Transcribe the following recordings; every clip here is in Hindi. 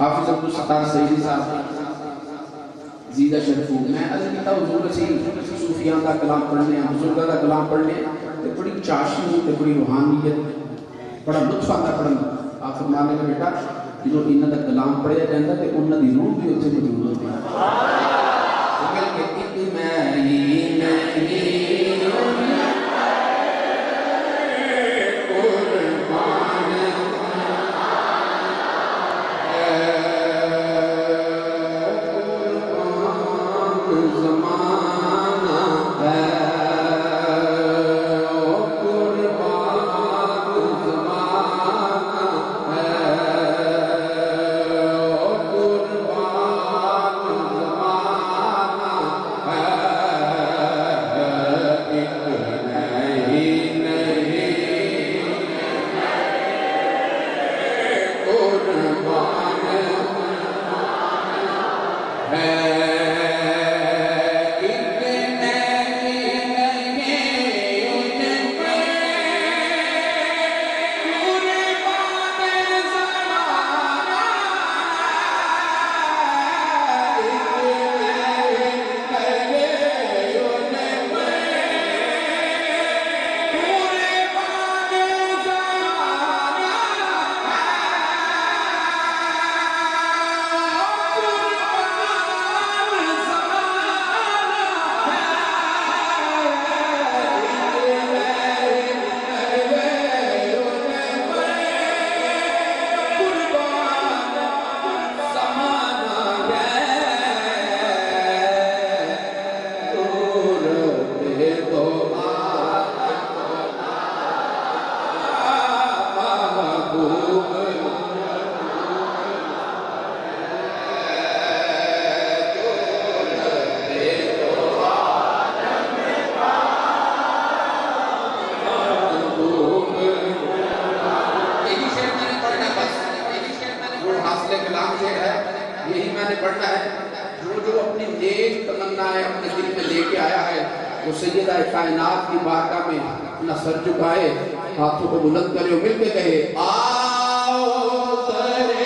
हाफिज़ अब्दुल सत्तार सईदी साहब जीदा शरफू मैं अर्ज़ कीता हुजूर असी सूफियां दा कलाम पढ़ने बुजुर्गां दा कलाम पढ़ने ते बड़ी चाशनी ते बड़ी रूहानियत बड़ा लुत्फ आंदा पढ़न आप फरमाने में बेटा जो इन्हां दा कलाम पढ़िया जांदा ते उन्हां दी रूह भी उत्थे मौजूद होंदी है एक मैं यही मैंने पढ़ना है। जो अपनी नेक तमन्नाएं अपने दिल में लेके आया है वो सैयदा कायनात की बारगाह में अपना सर झुकाए, हाथों को बुलंद करे और मिलके कहे आओ तेरे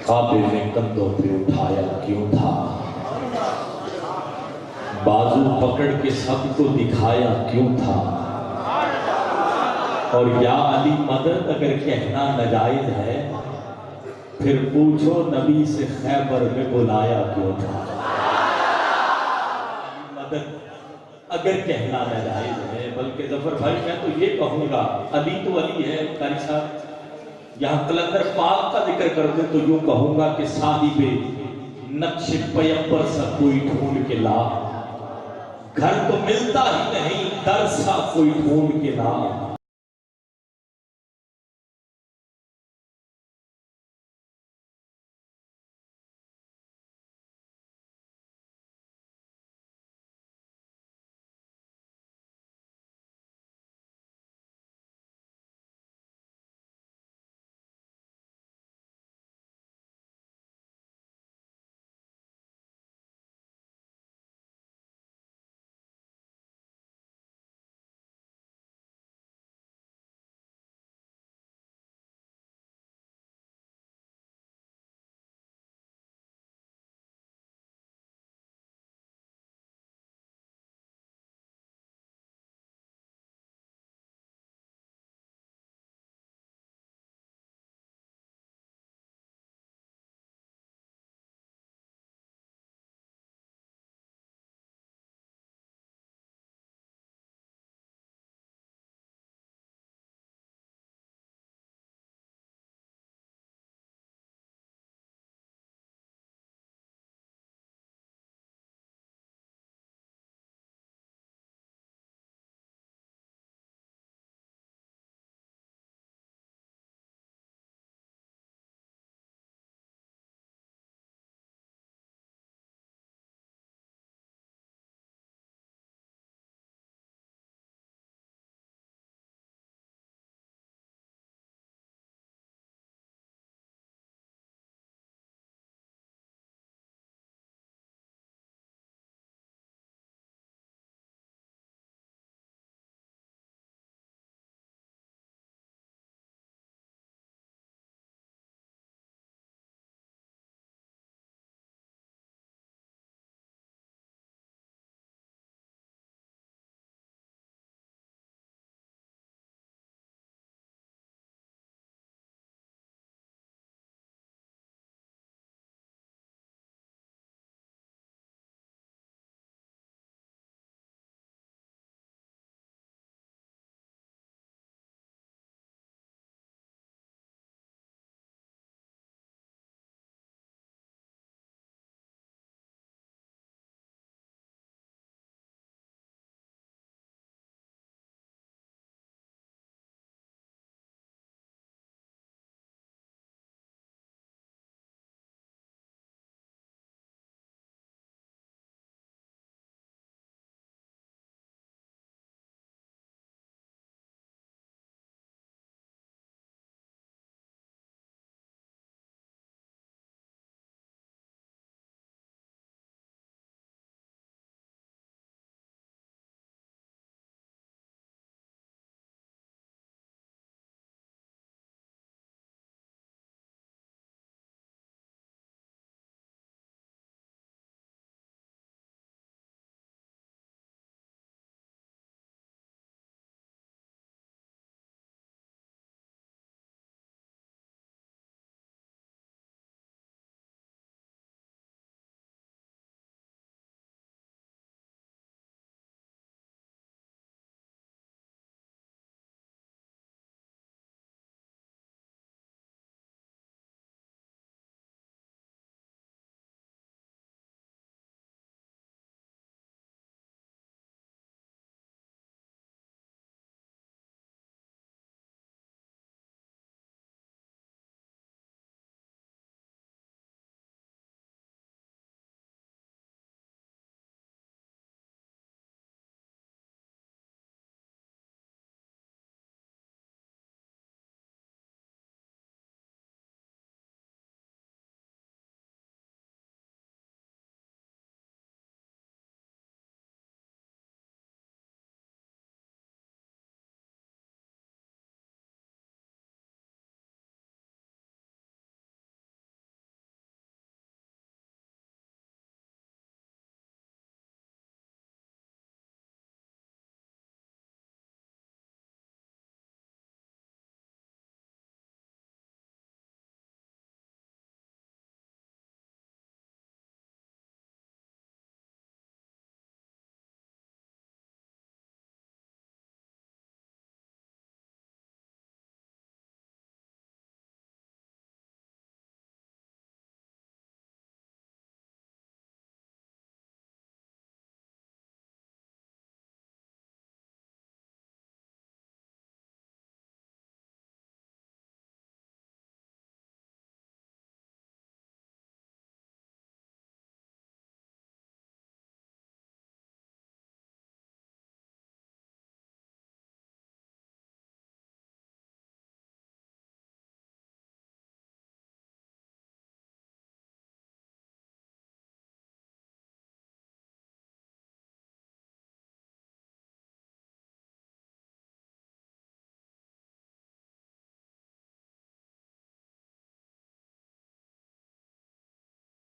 काबे ने कंधों पे उठाया क्यों था। बाजू पकड़ के सबको दिखाया क्यों था, और या अली मदद अगर कहना नाजायज है, फिर पूछो नबी से खैबर में बुलाया क्यों था। अली मदद अगर कहना नाजायज है, बल्कि जफर भाई मैं तो ये कहूंगा, अली तो अली है। कारी साहब यहाँ कलंदर पाक का जिक्र कर दे तो यूं कहूंगा कि साहिबे नक्श पैगंबर सा कोई ढूंढ के ला, घर तो मिलता ही नहीं दर सा कोई ढूंढ के ला।